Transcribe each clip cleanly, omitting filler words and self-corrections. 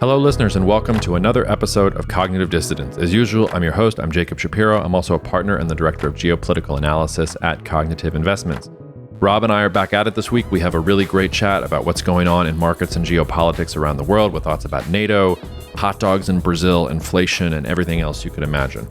Hello, listeners, and welcome to another episode of Cognitive Dissidence. As usual, I'm your host. I'm Jacob Shapiro. I'm also a partner and the director of geopolitical analysis at Cognitive Investments. Rob and I are back at it this week. We have a really great chat about what's going on in markets and geopolitics around the world, with thoughts about NATO, hot dogs in Brazil, inflation, and everything else you could imagine.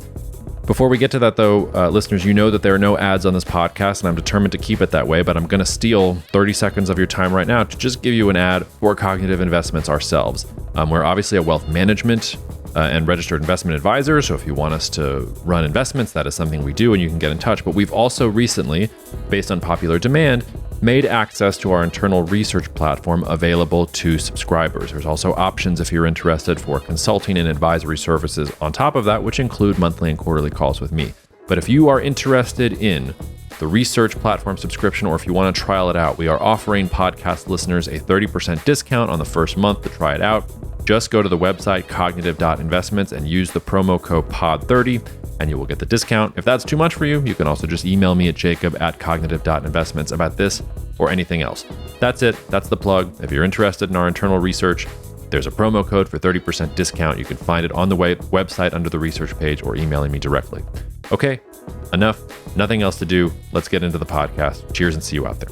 Before we get to that, though, listeners, you know that there are no ads on this podcast, and I'm determined to keep it that way, but I'm going to steal 30 seconds of your time right now to just give you an ad for Cognitive Investments ourselves. We're obviously a wealth management and registered investment advisor, so if you want us to run investments, that is something we do, and you can get in touch. But we've also recently, based on popular demand, made access to our internal research platform available to subscribers. There's also options if you're interested for consulting and advisory services on top of that, which include monthly and quarterly calls with me. But if you are interested in the research platform subscription, or if you want to trial it out, we are offering podcast listeners a 30% discount on the first month to try it out. Just go to the website cognitive.investments and use the promo code POD30 and you will get the discount. If that's too much for you, you can also just email me at jacob@cognitive.investments about this or anything else. That's it. That's the plug. If you're interested in our internal research, there's a promo code for 30% discount. You can find it on the website under the research page or emailing me directly. Okay, enough. Nothing else to do. Let's get into the podcast. Cheers and see you out there.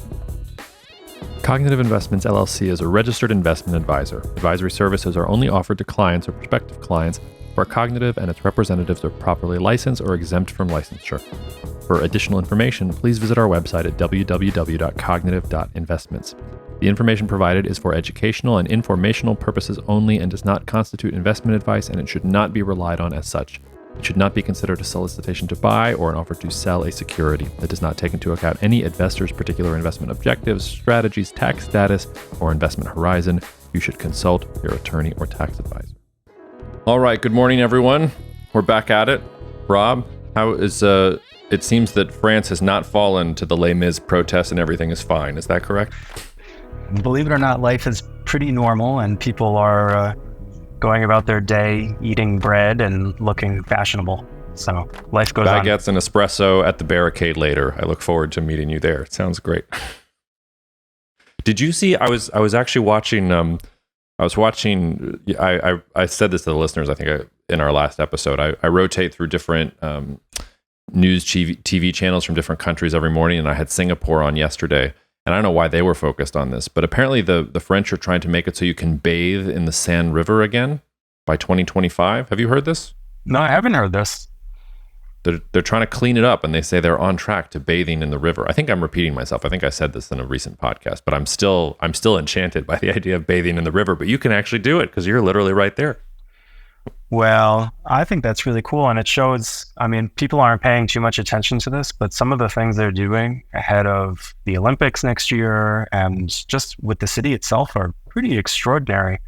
Cognitive Investments LLC is a registered investment advisor. Advisory services are only offered to clients or prospective clients where Cognitive and its representatives are properly licensed or exempt from licensure. For additional information, please visit our website at www.cognitive.investments. The information provided is for educational and informational purposes only and does not constitute investment advice, and it should not be relied on as such. It should not be considered a solicitation to buy or an offer to sell a security. It does not take into account any investor's particular investment objectives, strategies, tax status, or investment horizon. You should consult your attorney or tax advisor. All right, good morning, everyone. We're back at it. Rob, how is it seems that France has not fallen to the Les Mis protests and everything is fine. Is that correct? Believe it or not, life is pretty normal and people are going about their day eating bread and looking fashionable. So life goes on. Baguettes and espresso at the barricade later. I look forward to meeting you there. It sounds great. Did you see, I was actually watching, I said this to the listeners, I think in our last episode, I rotate through different news TV channels from different countries every morning, and I had Singapore on yesterday. And I don't know why they were focused on this, but apparently the French are trying to make it so you can bathe in the Seine River again by 2025. Have you heard this? No, I haven't heard this. They're trying to clean it up, and they say they're on track to bathing in the river. I think I'm repeating myself. I think I said this in a recent podcast, but I'm still enchanted by the idea of bathing in the river. But you can actually do it because you're literally right there. Well, I think that's really cool. And it shows, I mean, people aren't paying too much attention to this, but some of the things they're doing ahead of the Olympics next year and just with the city itself are pretty extraordinary.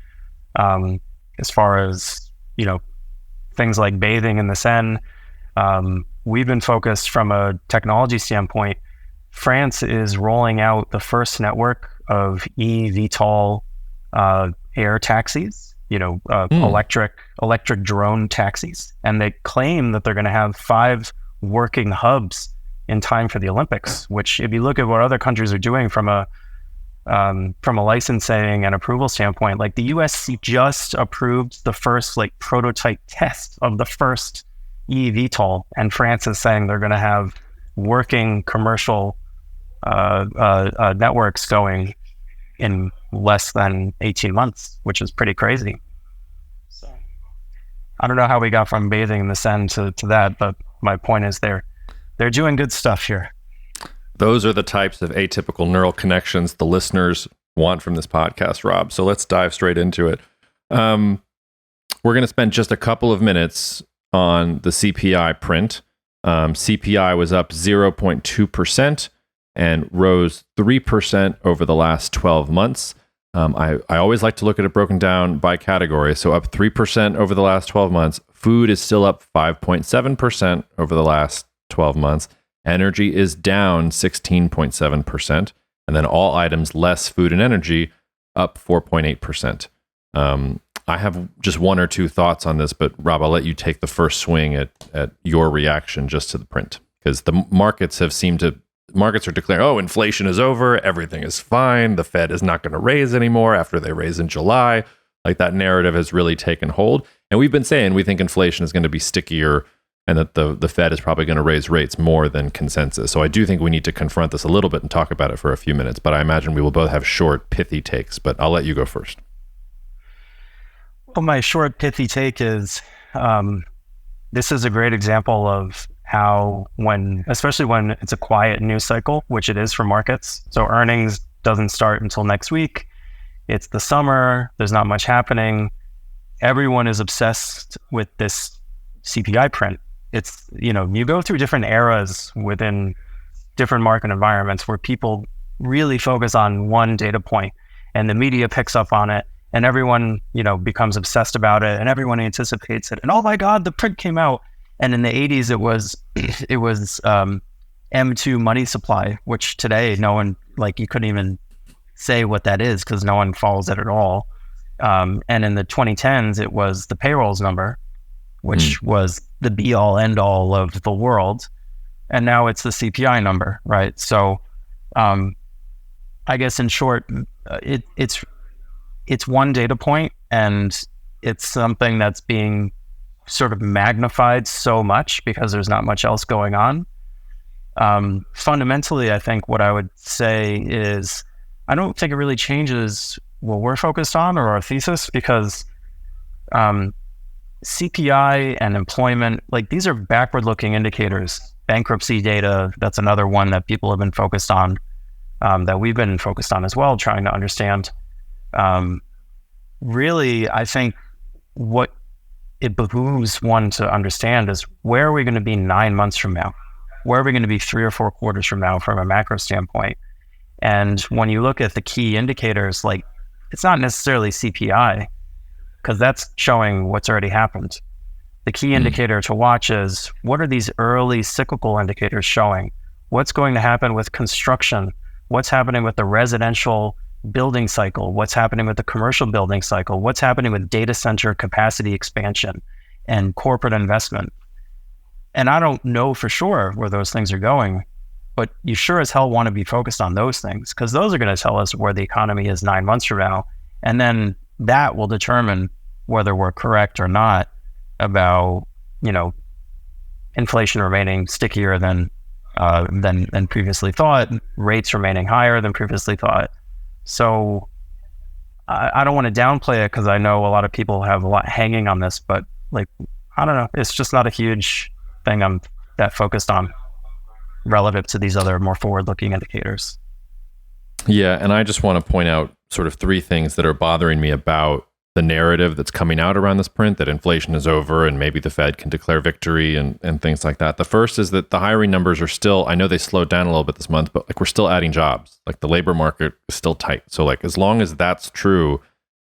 As far as, things like bathing in the Seine, we've been focused from a technology standpoint. France is rolling out the first network of eVTOL air taxis. Electric drone taxis. And they claim that they're going to have 5 working hubs in time for the Olympics, which if you look at what other countries are doing from a licensing and approval standpoint, like the US just approved the first prototype test of the first eVTOL, and France is saying they're going to have working commercial networks going in less than 18 months, which is pretty crazy. So I don't know how we got from bathing in the Seine to that, but my point is they're doing good stuff here. Those are the types of atypical neural connections the listeners want from this podcast, Rob. So let's dive straight into it. We're going to spend just a couple of minutes on the CPI print. CPI was up 0.2%. and rose 3% over the last 12 months. I always like to look at it broken down by category. So up 3% over the last 12 months. Food is still up 5.7% over the last 12 months. Energy is down 16.7%. And then all items less food and energy up 4.8%. I have just one or two thoughts on this, but Rob, I'll let you take the first swing at your reaction just to the print, because the markets are declaring, oh, inflation is over, everything is fine, the Fed is not going to raise anymore after they raise in July. Like that narrative has really taken hold. And we've been saying we think inflation is going to be stickier and that the Fed is probably going to raise rates more than consensus. So I do think we need to confront this a little bit and talk about it for a few minutes. But I imagine we will both have short, pithy takes. But I'll let you go first. Well, my short, pithy take is this is a great example of how especially when it's a quiet news cycle, which it is for markets. So earnings doesn't start until next week. It's the summer. There's not much happening. Everyone is obsessed with this CPI print. It's, you go through different eras within different market environments where people really focus on one data point and the media picks up on it and everyone, becomes obsessed about it and everyone anticipates it. And oh my God, the print came out. And in the 80s, it was M2 money supply, which today no one, you couldn't even say what that is because no one follows it at all. And in the 2010s, it was the payrolls number, which was the be all end all of the world. And now it's the CPI number, right? So I guess in short, it's one data point and it's something that's being sort of magnified so much because there's not much else going on. Fundamentally, I think what I would say is I don't think it really changes what we're focused on or our thesis because CPI and employment, these are backward-looking indicators. Bankruptcy data, that's another one that people have been focused on, that we've been focused on as well, trying to understand. Really, I think what it behooves one to understand is where are we going to be 9 months from now? Where are we going to be 3 or 4 quarters from now from a macro standpoint? And when you look at the key indicators, it's not necessarily CPI, because that's showing what's already happened. The key indicator to watch is what are these early cyclical indicators showing? What's going to happen with construction? What's happening with the residential building cycle? What's happening with the commercial building cycle? What's happening with data center capacity expansion and corporate investment? And I don't know for sure where those things are going, but you sure as hell want to be focused on those things because those are going to tell us where the economy is 9 months from now. And then that will determine whether we're correct or not about, inflation remaining stickier than previously thought, rates remaining higher than previously thought. So I don't want to downplay it because I know a lot of people have a lot hanging on this, but I don't know. It's just not a huge thing I'm that focused on relative to these other more forward-looking indicators. Yeah, and I just want to point out sort of 3 things that are bothering me about the narrative that's coming out around this print, that inflation is over and maybe the Fed can declare victory and things like that. The first is that the hiring numbers are still, I know they slowed down a little bit this month, but we're still adding jobs. The labor market is still tight. So as long as that's true,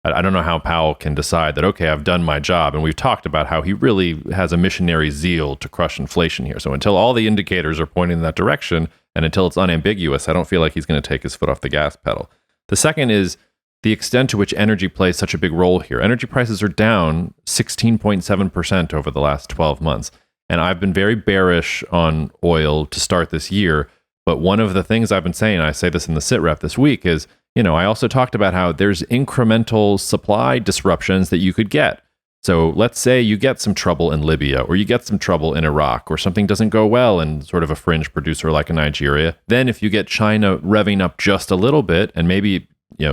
I don't know how Powell can decide that, okay, I've done my job. And we've talked about how he really has a missionary zeal to crush inflation here. So until all the indicators are pointing in that direction and until it's unambiguous, I don't feel like he's going to take his foot off the gas pedal. The second is the extent to which energy plays such a big role here. Energy prices are down 16.7% over the last 12 months. And I've been very bearish on oil to start this year. But one of the things I've been saying, I say this in the sit rep this week, is, I also talked about how there's incremental supply disruptions that you could get. So let's say you get some trouble in Libya or you get some trouble in Iraq or something doesn't go well in sort of a fringe producer like in Nigeria. Then if you get China revving up just a little bit and maybe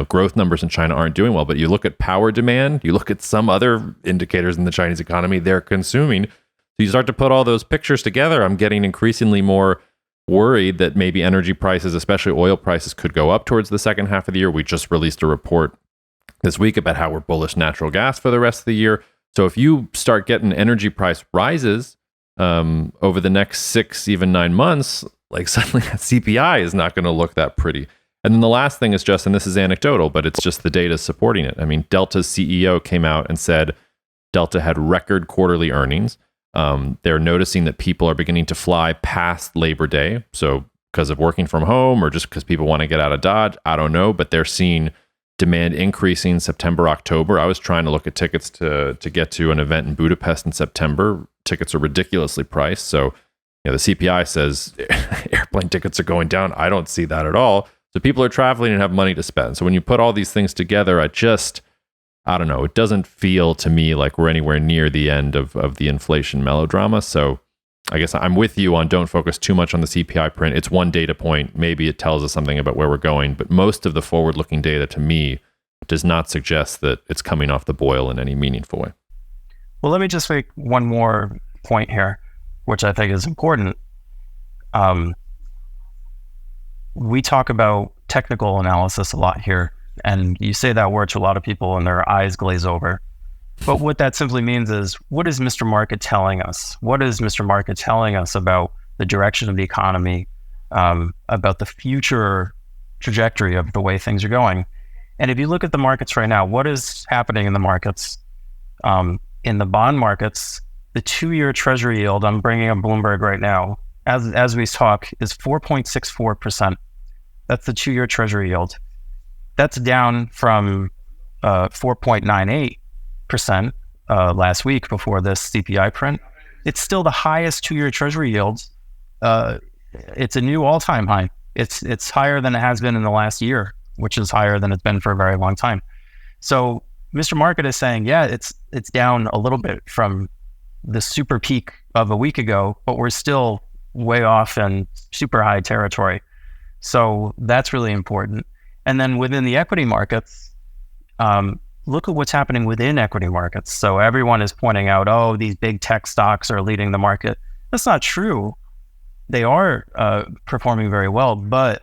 growth numbers in China aren't doing well, but you look at power demand, you look at some other indicators in the Chinese economy, they're consuming. So you start to put all those pictures together. I'm getting increasingly more worried that maybe energy prices, especially oil prices, could go up towards the second half of the year. We just released a report this week about how we're bullish natural gas for the rest of the year. So if you start getting energy price rises over the next 6, even 9 months, suddenly that CPI is not going to look that pretty. And then the last thing is just, and this is anecdotal, but it's just the data supporting it. I mean, Delta's CEO came out and said Delta had record quarterly earnings. They're noticing that people are beginning to fly past Labor Day. So because of working from home or just because people want to get out of Dodge, I don't know, but they're seeing demand increasing September, October. I was trying to look at tickets to get to an event in Budapest in September. Tickets are ridiculously priced. So the CPI says airplane tickets are going down. I don't see that at all. So people are traveling and have money to spend. So when you put all these things together, I don't know. It doesn't feel to me like we're anywhere near the end of the inflation melodrama. So I guess I'm with you on don't focus too much on the CPI print. It's one data point. Maybe it tells us something about where we're going, but most of the forward-looking data to me does not suggest that it's coming off the boil in any meaningful way. Well, let me just make one more point here, which I think is important. We talk about technical analysis a lot here, and you say that word to a lot of people and their eyes glaze over. But what that simply means is, what is Mr. Market telling us? What is Mr. Market telling us about the direction of the economy, about the future trajectory of the way things are going? And if you look at the markets right now, what is happening in the markets? In the bond markets, the 2-year Treasury yield, I'm bringing up Bloomberg right now, as we talk, is 4.64%. That's the 2-year Treasury yield. That's down from 4.98% last week before this CPI print. It's still the highest 2-year Treasury yield. It's a new all-time high. It's higher than it has been in the last year, which is higher than it's been for a very long time. So Mr. Market is saying, yeah, it's down a little bit from the super peak of a week ago, but we're still way off in super high territory. So that's really important. And then within the equity markets, look at what's happening within equity markets. So everyone is pointing out, oh, these big tech stocks are leading the market. That's not true. They are performing very well, but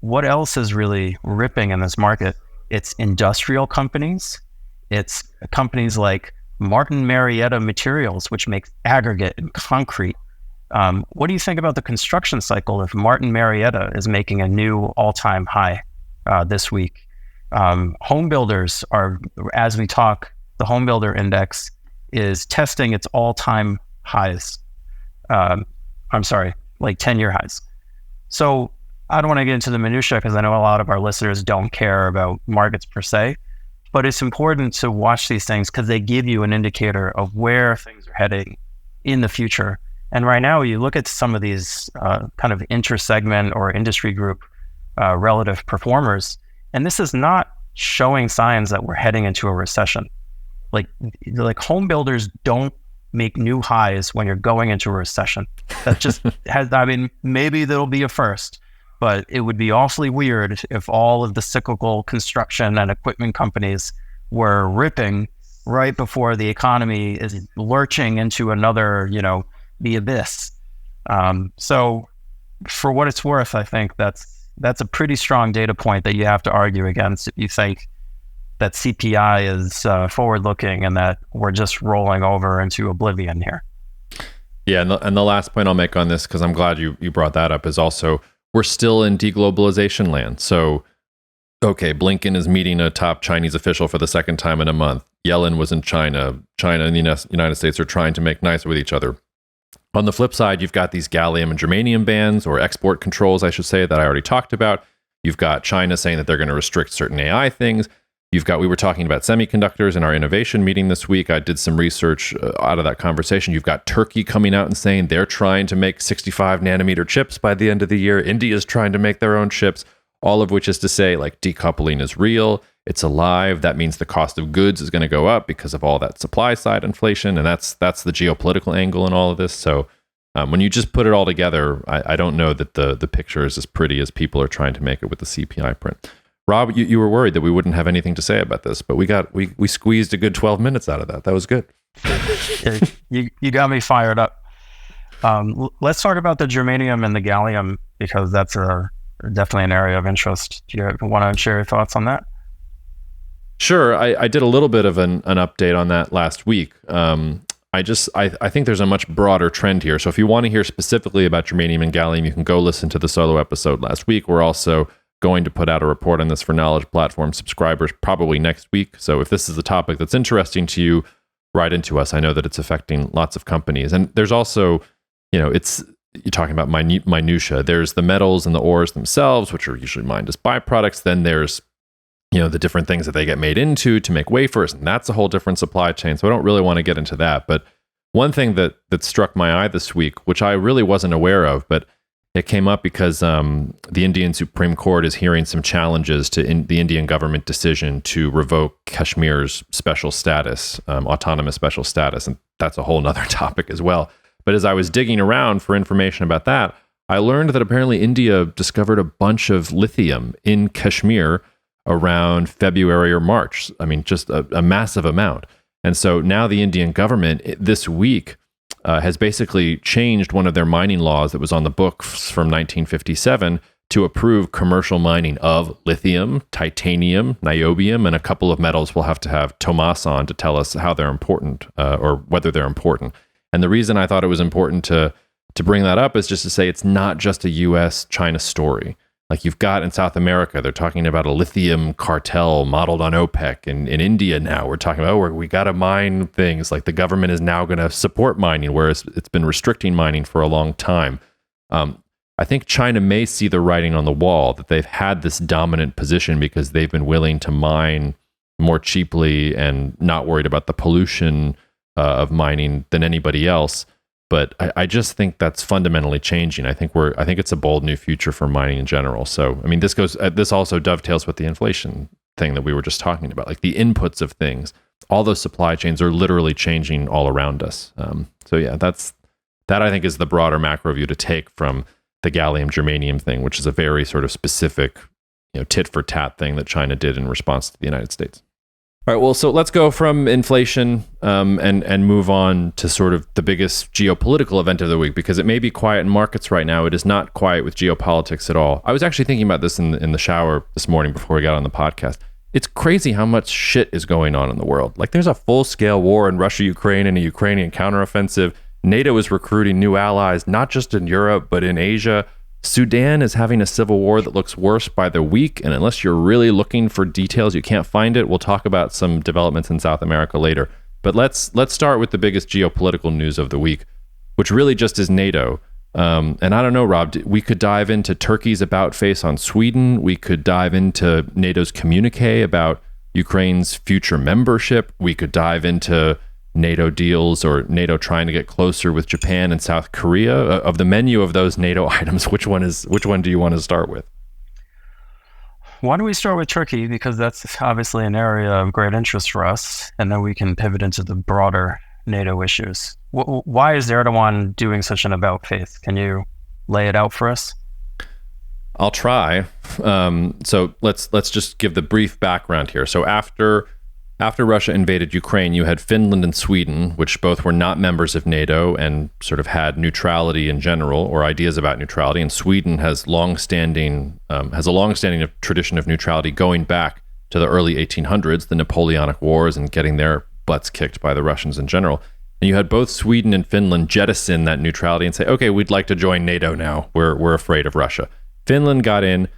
what else is really ripping in this market? It's industrial companies. It's companies like Martin Marietta Materials, which makes aggregate and concrete. What do you think about the construction cycle if Martin Marietta is making a new all-time high this week? Home builders are, as we talk, the home builder index is testing its all-time highs. Like 10-year highs. So I don't want to get into the minutia because I know a lot of our listeners don't care about markets per se, but it's important to watch these things because they give you an indicator of where things are heading in the future. And right now, you look at some of these kind of inter-segment or industry group relative performers, and this is not showing signs that we're heading into a recession. Like home builders don't make new highs when you're going into a recession. That just has, maybe there'll be a first, but it would be awfully weird if all of the cyclical construction and equipment companies were ripping right before the economy is lurching into another, the abyss. So for what it's worth, I think that's a pretty strong data point that you have to argue against if you think that CPI is forward-looking and that we're just rolling over into oblivion here. Yeah, and the last point I'll make on this, because I'm glad you brought that up, is also we're still in deglobalization land. So, okay, Blinken is meeting a top Chinese official for the second time in a month. Yellen was in China. China and the United States are trying to make nice with each other. On the flip side, you've got these gallium and germanium bans, or export controls, I should say, that I already talked about. You've got China saying that they're going to restrict certain AI things. We were talking about semiconductors in our innovation meeting this week. I did some research out of that conversation. You've got Turkey coming out and saying they're trying to make 65 nanometer chips by the end of the year. India's trying to make their own chips, all of which is to say, like, decoupling is real. It's alive. That means the cost of goods is going to go up because of all that supply side inflation. And that's the geopolitical angle in all of this. So when you just put it all together, I don't know that the picture is as pretty as people are trying to make it with the CPI print. Rob, you were worried that we wouldn't have anything to say about this, but we squeezed a good 12 minutes out of that. That was good. You got me fired up. Let's talk about the germanium and the gallium, because that's definitely an area of interest. Do you want to share your thoughts on that? Sure. I did a little bit of an update on that last week. I think there's a much broader trend here. So if you want to hear specifically about germanium and gallium, you can go listen to the solo episode last week. We're also going to put out a report on this for Knowledge Platform subscribers probably next week. So if this is a topic that's interesting to you, write into us. I know that it's affecting lots of companies. And there's also, you're talking about minutia. There's the metals and the ores themselves, which are usually mined as byproducts. Then there's, the different things that they get made into to make wafers, and that's a whole different supply chain. So I don't really want to get into that. But one thing that struck my eye this week, which I really wasn't aware of, but It came up because the Indian Supreme Court is hearing some challenges to the Indian government decision to revoke Kashmir's special status, autonomous special status. And that's a whole nother topic as well. But as I was digging around for information about that, I learned that apparently India discovered a bunch of lithium in Kashmir around February or March. I mean, just a massive amount. And so now the Indian government this week has basically changed one of their mining laws that was on the books from 1957 to approve commercial mining of lithium, titanium, niobium, and a couple of metals. We'll have to have Tomas on to tell us how they're important or whether they're important. And the reason I thought it was important to bring that up is just to say it's not just a US-China story. Like you've got in South America, they're talking about a lithium cartel modeled on OPEC. And in India now, we're talking about, we got to mine things. Like the government is now going to support mining, whereas it's been restricting mining for a long time. I think China may see the writing on the wall that they've had this dominant position because they've been willing to mine more cheaply and not worried about the pollution of mining than anybody else. But I just think that's fundamentally changing. I think it's a bold new future for mining in general. So, I mean, this also dovetails with the inflation thing that we were just talking about. Like the inputs of things, all those supply chains are literally changing all around us. So yeah, that I think is the broader macro view to take from the gallium germanium thing, which is a very sort of specific, tit for tat thing that China did in response to the United States. All right, well, so let's go from inflation and move on to sort of the biggest geopolitical event of the week, because it may be quiet in markets right now. It is not quiet with geopolitics at all. I was actually thinking about this in the shower this morning before we got on the podcast. It's crazy how much shit is going on in the world. Like there's a full-scale war in Russia, Ukraine, and a Ukrainian counteroffensive. NATO is recruiting new allies, not just in Europe, but in Asia. Sudan is having a civil war that looks worse by the week, and unless you're really looking for details, you can't find it. We'll talk about some developments in South America later. But let's start with the biggest geopolitical news of the week, which really just is NATO. And I don't know, Rob, we could dive into Turkey's about face on Sweden. We could dive into NATO's communique about Ukraine's future membership. We could dive into NATO deals or NATO trying to get closer with Japan and South Korea. Of the menu of those NATO items, which one do you want to start with? Why don't we start with Turkey, because that's obviously an area of great interest for us, and then we can pivot into the broader NATO issues. Why is Erdogan doing such an about face? Can you lay it out for us? I'll try. So let's just give the brief background here. So after Russia invaded Ukraine, you had Finland and Sweden, which both were not members of NATO and sort of had neutrality in general, or ideas about neutrality. And Sweden has a long-standing tradition of neutrality going back to the early 1800s, the Napoleonic Wars, and getting their butts kicked by the Russians in general. And you had both Sweden and Finland jettison that neutrality and say, okay, we'd like to join NATO now. We're afraid of Russia. Finland got in,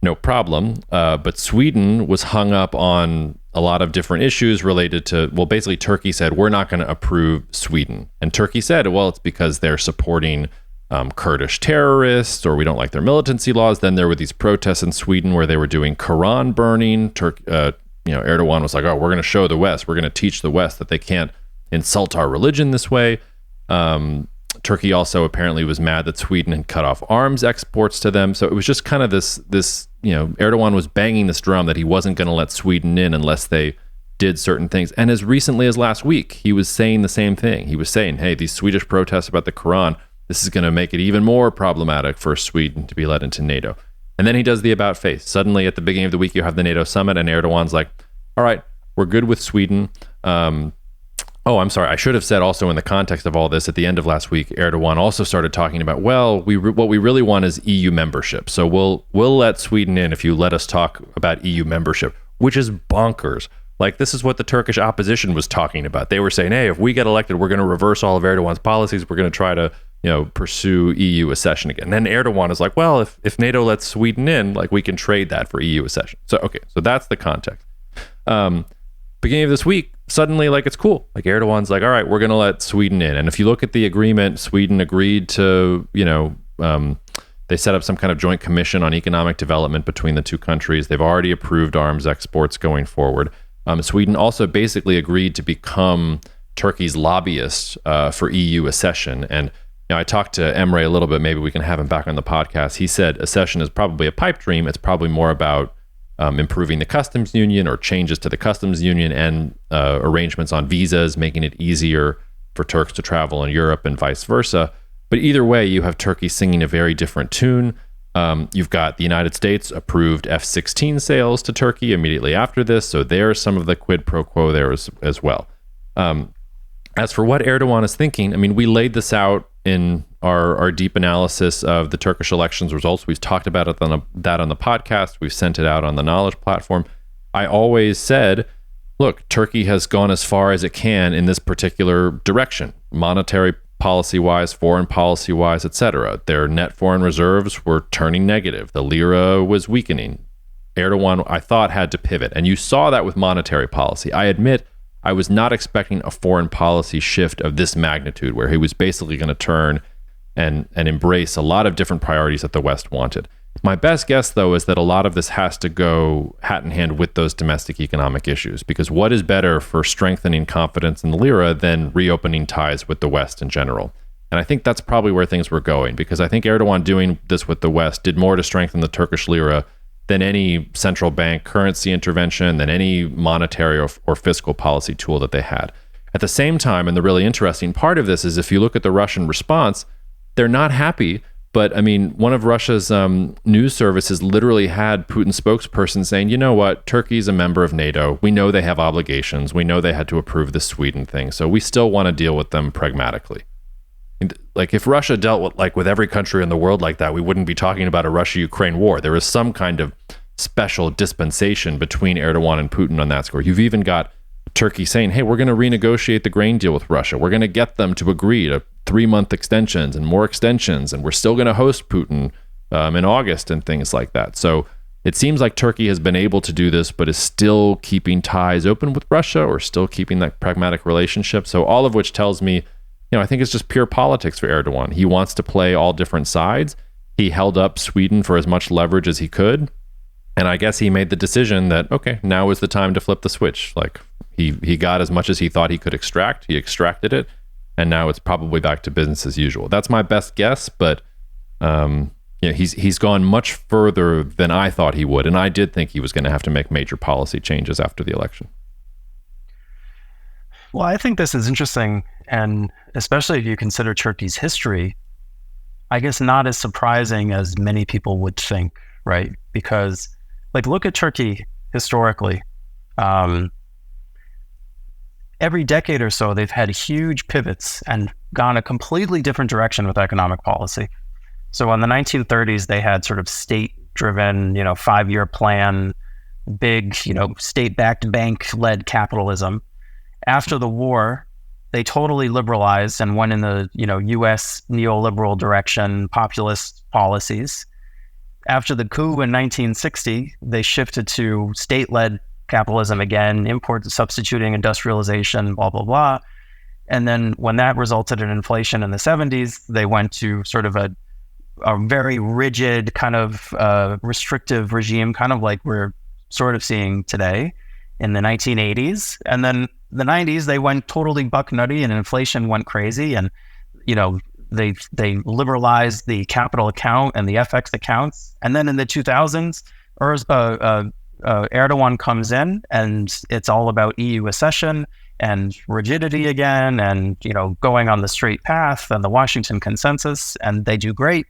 no problem. But Sweden was hung up on a lot of different issues related to, well, basically Turkey said, we're not going to approve Sweden. And Turkey said, well, it's because they're supporting Kurdish terrorists, or we don't like their militancy laws. Then there were these protests in Sweden where they were doing Quran burning. Erdogan was like, oh, we're going to show the West. We're going to teach the West that they can't insult our religion this way. Turkey also apparently was mad that Sweden had cut off arms exports to them. So it was just kind of this Erdogan was banging this drum that he wasn't going to let Sweden in unless they did certain things. And as recently as last week, he was saying the same thing. He was saying, hey, these Swedish protests about the Quran, this is going to make it even more problematic for Sweden to be let into NATO. And then he does the about face. Suddenly at the beginning of the week, you have the NATO summit and Erdogan's like, all right, we're good with Sweden. Oh, I'm sorry. I should have said also in the context of all this, at the end of last week, Erdogan also started talking about, well, what we really want is EU membership. So we'll let Sweden in if you let us talk about EU membership, which is bonkers. Like, this is what the Turkish opposition was talking about. They were saying, hey, if we get elected, we're going to reverse all of Erdogan's policies. We're going to try to, pursue EU accession again. And then Erdogan is like, well, if NATO lets Sweden in, like, we can trade that for EU accession. So, okay, so that's the context. Beginning of this week, suddenly, like, it's cool. Like, Erdogan's like, all right, we're going to let Sweden in. And if you look at the agreement, Sweden agreed to, they set up some kind of joint commission on economic development between the two countries. They've already approved arms exports going forward. Sweden also basically agreed to become Turkey's lobbyist for EU accession. And I talked to Emre a little bit. Maybe we can have him back on the podcast. He said accession is probably a pipe dream. It's probably more about improving the customs union or changes to the customs union and arrangements on visas, making it easier for Turks to travel in Europe and vice versa. But either way, you have Turkey singing a very different tune. You've got the United States approved F-16 sales to Turkey immediately after this. So there's some of the quid pro quo there as well. As for what Erdogan is thinking, I mean, we laid this out in our deep analysis of the Turkish elections results. We've talked about it on the podcast. We've sent it out on the Knowledge platform. I always said, look, Turkey has gone as far as it can in this particular direction, monetary policy-wise, foreign policy-wise, etc. Their net foreign reserves were turning negative. The lira was weakening. Erdogan, I thought, had to pivot. And you saw that with monetary policy. I admit I was not expecting a foreign policy shift of this magnitude, where he was basically going to turn and embrace a lot of different priorities that the West wanted. My best guess, though, is that a lot of this has to go hat in hand with those domestic economic issues, because what is better for strengthening confidence in the lira than reopening ties with the West in general? And I think that's probably where things were going, because I think Erdogan doing this with the West did more to strengthen the Turkish lira than any central bank currency intervention, than any monetary or fiscal policy tool that they had. At the same time, and the really interesting part of this is if you look at the Russian response, they're not happy. But I mean, one of Russia's news services literally had Putin's spokesperson saying, you know what, Turkey's a member of NATO. We know they have obligations. We know they had to approve the Sweden thing. So we still want to deal with them pragmatically. Like if Russia dealt with every country in the world like that, we wouldn't be talking about a Russia-Ukraine war. There is some kind of special dispensation between Erdogan and Putin on that score. You've even got Turkey saying, hey, we're going to renegotiate the grain deal with Russia. We're going to get them to agree to 3-month extensions and more extensions, and we're still going to host Putin in August and things like that. So it seems like Turkey has been able to do this, but is still keeping ties open with Russia or still keeping that pragmatic relationship. So all of which tells me, I think it's just pure politics for Erdogan. He wants to play all different sides. He held up Sweden for as much leverage as he could. And I guess he made the decision that, okay, now is the time to flip the switch. Like he got as much as he thought he could extract. He extracted it. And now it's probably back to business as usual. That's my best guess. But he's gone much further than I thought he would. And I did think he was going to have to make major policy changes after the election. Well, I think this is interesting, and especially if you consider Turkey's history, I guess not as surprising as many people would think, right? Because, look at Turkey historically. Every decade or so, they've had huge pivots and gone a completely different direction with economic policy. So in the 1930s, they had sort of state-driven, 5-year plan, big, state-backed bank-led capitalism. After the war, they totally liberalized and went in the U.S. neoliberal direction, populist policies. After the coup in 1960, they shifted to state-led capitalism again, substituting industrialization, blah, blah, blah. And then when that resulted in inflation in the 70s, they went to sort of a very rigid kind of restrictive regime, kind of like we're sort of seeing today in the 1980s. And then the 90s, they went totally buck nutty and inflation went crazy. And, they liberalized the capital account and the FX accounts. And then in the 2000s, Erdogan comes in and it's all about EU accession and rigidity again and, going on the straight path and the Washington consensus, and they do great.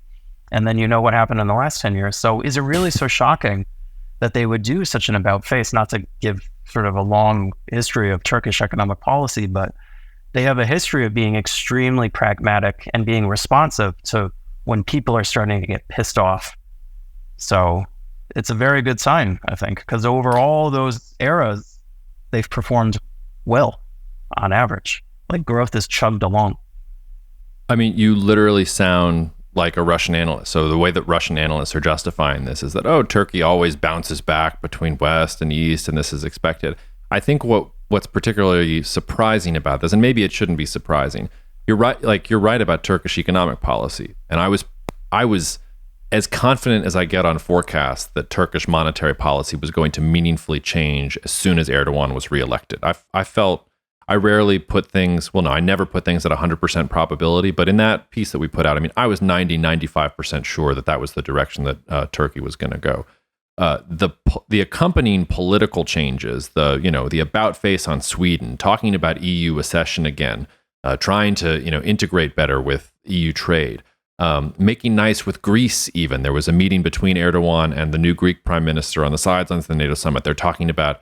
And then what happened in the last 10 years. So is it really so shocking that they would do such an about face, not to give sort of a long history of Turkish economic policy, but they have a history of being extremely pragmatic and being responsive to when people are starting to get pissed off. So it's a very good sign, I think, because over all those eras, they've performed well on average. Growth is chugged along. I mean, you literally sound like a Russian analyst. So the way that Russian analysts are justifying this is that, Turkey always bounces back between West and East, and this is expected. I think what's particularly surprising about this, and maybe it shouldn't be surprising, you're right. You're right about Turkish economic policy. And I was as confident as I get on forecasts that Turkish monetary policy was going to meaningfully change as soon as Erdogan was reelected. I felt I rarely put things, well, no, I never put things at 100% probability, but in that piece that we put out, I mean, I was 95% sure that that was the direction that Turkey was going to go. The accompanying political changes, the about face on Sweden, talking about EU accession again, trying to integrate better with EU trade, making nice with Greece. Even there was a meeting between Erdogan and the new Greek prime minister on the sidelines of the NATO summit. They're talking about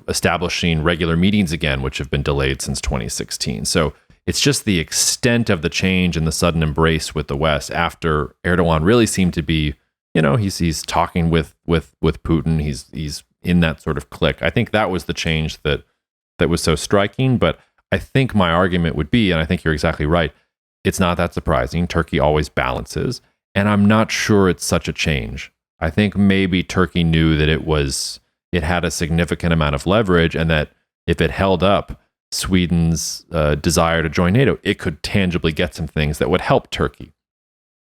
establishing regular meetings again, which have been delayed since 2016. So it's just the extent of the change and the sudden embrace with the West after Erdogan really seemed to be. He's talking with Putin. He's in that sort of clique. I think that was the change that was so striking. But I think my argument would be, and I think you're exactly right, it's not that surprising. Turkey always balances, and I'm not sure it's such a change. I think maybe Turkey knew that it had a significant amount of leverage, and that if it held up Sweden's desire to join NATO, it could tangibly get some things that would help Turkey.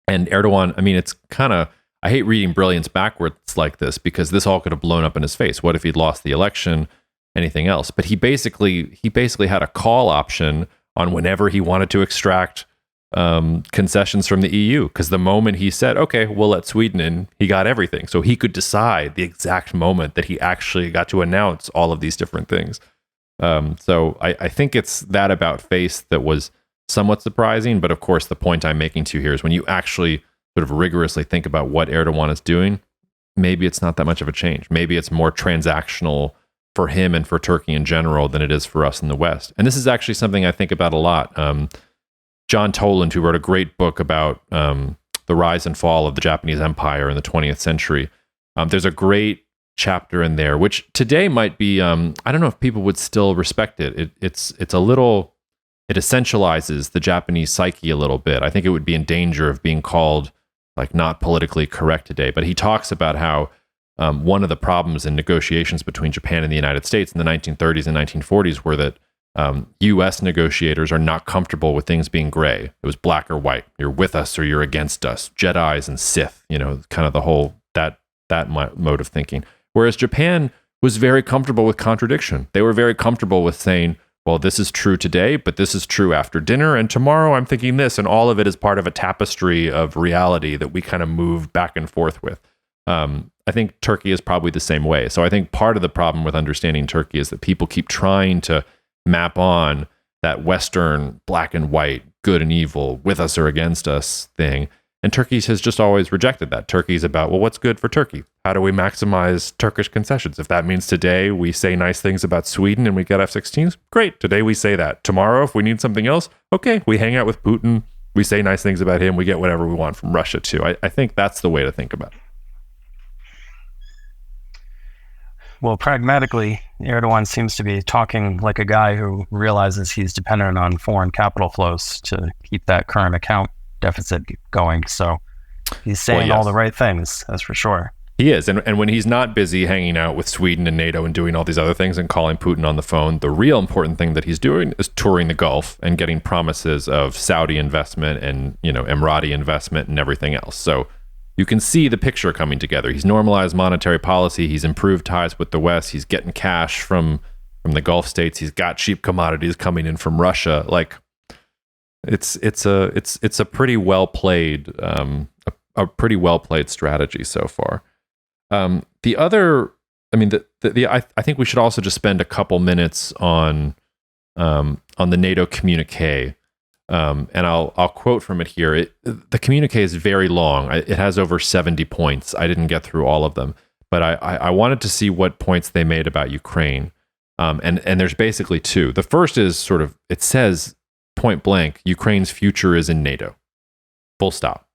And Erdogan, I mean, it's kind of, I hate reading brilliance backwards like this because this all could have blown up in his face. What if he'd lost the election? Anything else? But he basically had a call option on whenever he wanted to extract concessions from the EU. Because the moment he said, "Okay, we'll let Sweden in," he got everything. So he could decide the exact moment that he actually got to announce all of these different things. So I think it's that about face that was somewhat surprising. But of course, the point I'm making to you here is when you actually sort of rigorously think about what Erdogan is doing, maybe it's not that much of a change. Maybe it's more transactional for him and for Turkey in general than it is for us in the West. And this is actually something I think about a lot. John Toland, who wrote a great book about the rise and fall of the Japanese Empire in the 20th century, there's a great chapter in there, which today might be, I don't know if people would still respect it. It's a little, it essentializes the Japanese psyche a little bit. I think it would be in danger of being called like not politically correct today. But he talks about how one of the problems in negotiations between Japan and the United States in the 1930s and 1940s were that U.S. negotiators are not comfortable with things being gray. It was black or white. You're with us or you're against us. Jedis and Sith, kind of the whole that mode of thinking. Whereas Japan was very comfortable with contradiction. They were very comfortable with saying, well, this is true today, but this is true after dinner, and tomorrow I'm thinking this, and all of it is part of a tapestry of reality that we kind of move back and forth with. I think Turkey is probably the same way. So I think part of the problem with understanding Turkey is that people keep trying to map on that Western black and white, good and evil, with us or against us thing. And Turkey has just always rejected that. Turkey's about, well, what's good for Turkey? How do we maximize Turkish concessions? If that means today we say nice things about Sweden and we get F-16s, great. Today we say that. Tomorrow, if we need something else, okay, we hang out with Putin. We say nice things about him. We get whatever we want from Russia too. I think that's the way to think about it. Well, pragmatically, Erdogan seems to be talking like a guy who realizes he's dependent on foreign capital flows to keep that current account deficit going. So he's saying all the right things, that's for sure. He is. And when he's not busy hanging out with Sweden and NATO and doing all these other things and calling Putin on the phone, the real important thing that he's doing is touring the Gulf and getting promises of Saudi investment and, Emirati investment and everything else. So you can see the picture coming together. He's normalized monetary policy. He's improved ties with the West. He's getting cash from the Gulf states. He's got cheap commodities coming in from Russia. Like it's a pretty well played a pretty well played strategy so far. The other, I mean, I think we should also just spend a couple minutes on the NATO communique. And I'll quote from it here. The communique is very long. It has over 70 points. I didn't get through all of them, but I wanted to see what points they made about Ukraine. And there's basically two. The first is sort of, it says point blank, Ukraine's future is in NATO. Full stop.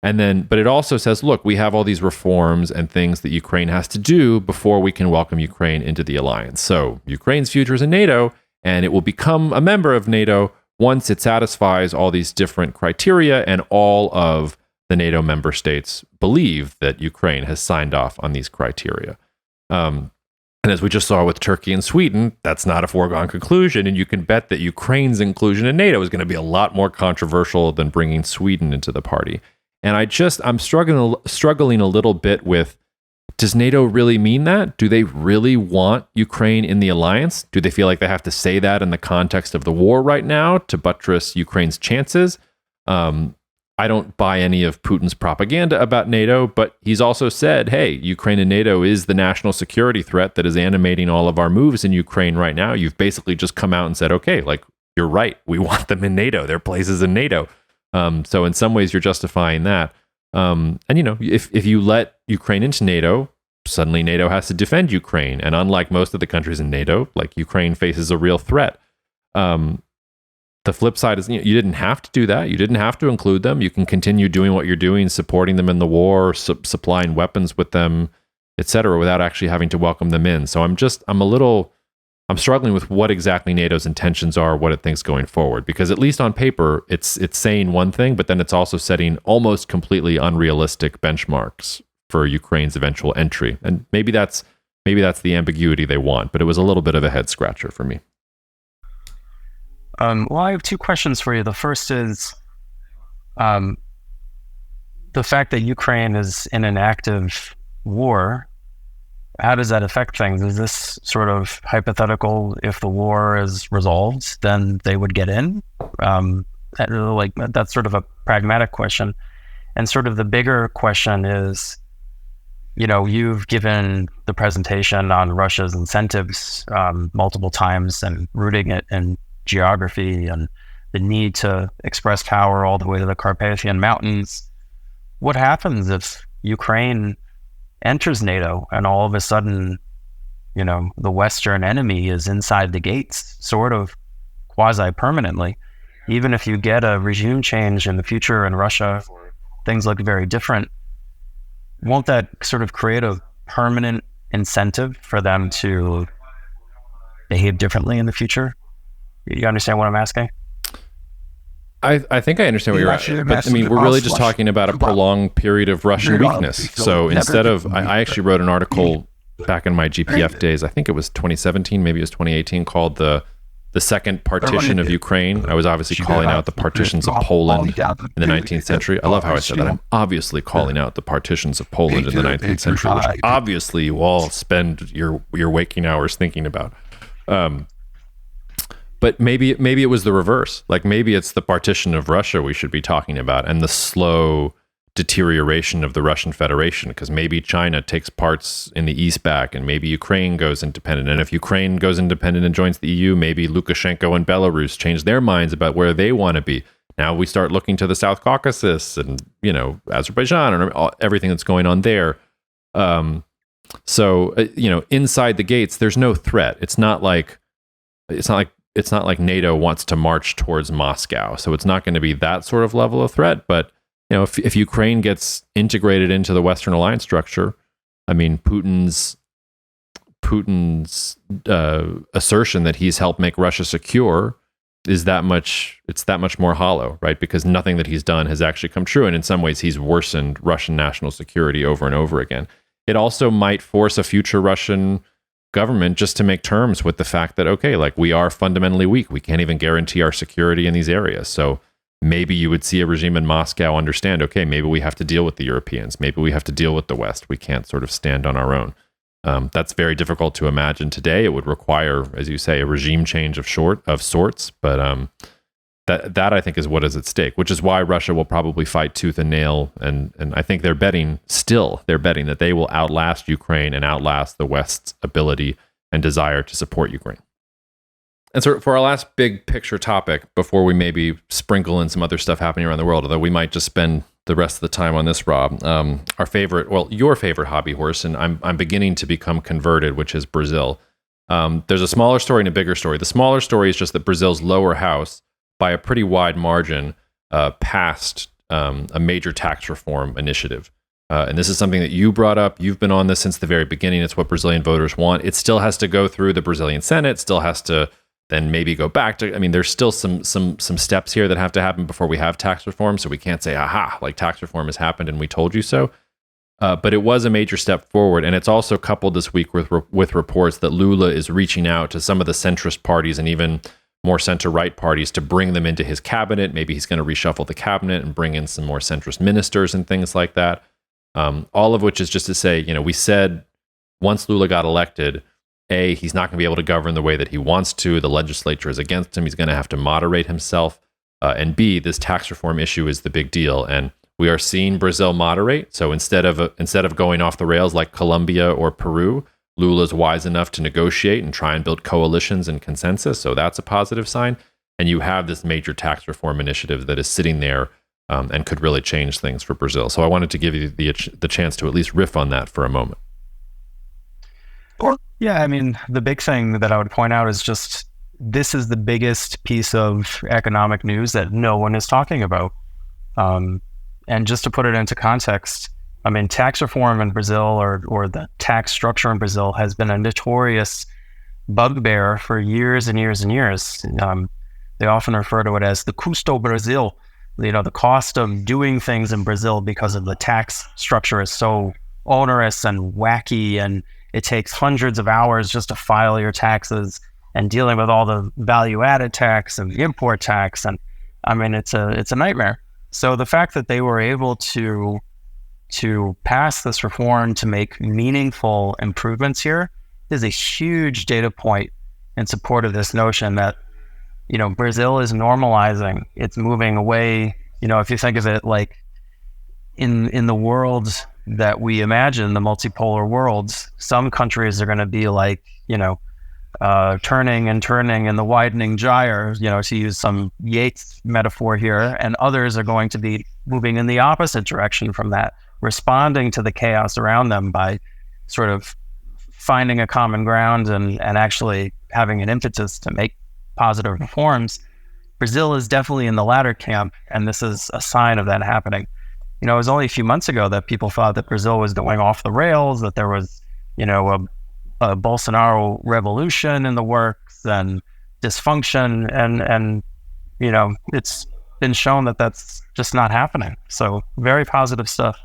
And then, but it also says, look, we have all these reforms and things that Ukraine has to do before we can welcome Ukraine into the alliance. So Ukraine's future is in NATO, and it will become a member of NATO once it satisfies all these different criteria, and all of the NATO member states believe that Ukraine has signed off on these criteria. And as we just saw with Turkey and Sweden, that's not a foregone conclusion, and you can bet that Ukraine's inclusion in NATO is going to be a lot more controversial than bringing Sweden into the party. And I'm struggling a little bit with does NATO really mean that? Do they really want Ukraine in the alliance? Do they feel like they have to say that in the context of the war right now to buttress Ukraine's chances? I don't buy any of Putin's propaganda about NATO, but he's also said, hey, Ukraine and NATO is the national security threat that is animating all of our moves in Ukraine right now. You've basically just come out and said, okay, like, you're right. We want them in NATO. Their places in NATO. So in some ways, you're justifying that. And, if you let Ukraine into NATO, suddenly NATO has to defend Ukraine. And unlike most of the countries in NATO, like, Ukraine faces a real threat. The flip side is, you didn't have to do that. You didn't have to include them. You can continue doing what you're doing, supporting them in the war, supplying weapons with them, et cetera, without actually having to welcome them in. So I'm struggling with what exactly NATO's intentions are, what it thinks going forward. Because at least on paper, it's saying one thing, but then it's also setting almost completely unrealistic benchmarks for Ukraine's eventual entry. And maybe that's the ambiguity they want, but it was a little bit of a head scratcher for me. Well, I have two questions for you. The first is the fact that Ukraine is in an active war. How does that affect things? Is this sort of hypothetical? If the war is resolved, then they would get in? That's sort of a pragmatic question. And sort of the bigger question is, you've given the presentation on Russia's incentives multiple times and rooting it in geography and the need to express power all the way to the Carpathian Mountains. What happens if Ukraine enters NATO and all of a sudden, the Western enemy is inside the gates, sort of quasi-permanently? Even if you get a regime change in the future in Russia, things look very different. Won't that sort of create a permanent incentive for them to behave differently in the future? You understand what I'm asking? I think I understand what you're at. But we're really just talking about a prolonged period of Russian weakness. So instead of, I actually wrote an article back in my GPF days, I think it was 2017, maybe it was 2018, called the second partition of Ukraine. I was obviously calling out the partitions of Poland in the 19th century. I love how I said that. I'm obviously calling out the partitions of Poland in the 19th century, which obviously you all spend your waking hours thinking about. But maybe it was the reverse. Like, maybe it's the partition of Russia we should be talking about, and the slow deterioration of the Russian Federation, because maybe China takes parts in the East back, and maybe Ukraine goes independent. And if Ukraine goes independent and joins the EU, maybe Lukashenko and Belarus change their minds about where they want to be. Now we start looking to the South Caucasus and, Azerbaijan and everything that's going on there. So inside the gates, there's no threat. It's not like NATO wants to march towards Moscow. So it's not going to be that sort of level of threat. But, if Ukraine gets integrated into the Western alliance structure, Putin's assertion that he's helped make Russia secure is that much more hollow, right? Because nothing that he's done has actually come true. And in some ways, he's worsened Russian national security over and over again. It also might force a future Russian government just to make terms with the fact that, okay, like, we are fundamentally weak. We can't even guarantee our security in these areas. So maybe you would see a regime in Moscow understand, okay, maybe we have to deal with the Europeans. Maybe we have to deal with the West. We can't sort of stand on our own. That's very difficult to imagine today. It would require, as you say, a regime change of sorts. But that I think is what is at stake, which is why Russia will probably fight tooth and nail. And I think they're betting that they will outlast Ukraine and outlast the West's ability and desire to support Ukraine. And so for our last big picture topic, before we maybe sprinkle in some other stuff happening around the world, although we might just spend the rest of the time on this, Rob, your favorite hobby horse, and I'm beginning to become converted, which is Brazil. There's a smaller story and a bigger story. The smaller story is just that Brazil's lower house, by a pretty wide margin, passed a major tax reform initiative. And this is something that you brought up. You've been on this since the very beginning. It's what Brazilian voters want. It still has to go through the Brazilian Senate, still has to then maybe go back to, there's still some steps here that have to happen before we have tax reform. So we can't say, aha, like, tax reform has happened and we told you so. But it was a major step forward. And it's also coupled this week with reports that Lula is reaching out to some of the centrist parties and even more center-right parties to bring them into his cabinet. Maybe he's going to reshuffle the cabinet and bring in some more centrist ministers and things like that. All of which is just to say, we said once Lula got elected, A, he's not going to be able to govern the way that he wants to. The legislature is against him. He's going to have to moderate himself. And B, this tax reform issue is the big deal. And we are seeing Brazil moderate. So instead of going off the rails like Colombia or Peru, Lula's wise enough to negotiate and try and build coalitions and consensus. So that's a positive sign. And you have this major tax reform initiative that is sitting there and could really change things for Brazil. So I wanted to give you the chance to at least riff on that for a moment. Yeah, I mean, the big thing that I would point out is just this is the biggest piece of economic news that no one is talking about. And just to put it into context, I mean, tax reform in Brazil or the tax structure in Brazil has been a notorious bugbear for years and years and years. They often refer to it as the custo Brasil, the cost of doing things in Brazil because of the tax structure is so onerous and wacky, and it takes hundreds of hours just to file your taxes and dealing with all the value-added tax and the import tax. And I mean, it's a nightmare. So the fact that they were able to pass this reform to make meaningful improvements here is a huge data point in support of this notion that, Brazil is normalizing. It's moving away. If you think of it like in the world that we imagine, the multipolar worlds, some countries are going to be like, turning and turning in the widening gyre, to use some Yeats metaphor here, and others are going to be moving in the opposite direction from that, responding to the chaos around them by sort of finding a common ground and actually having an impetus to make positive reforms. Brazil is definitely in the latter camp, and this is a sign of that happening. It was only a few months ago that people thought that Brazil was going off the rails, that there was, a Bolsonaro revolution in the works and dysfunction, and it's been shown that that's just not happening. So very positive stuff.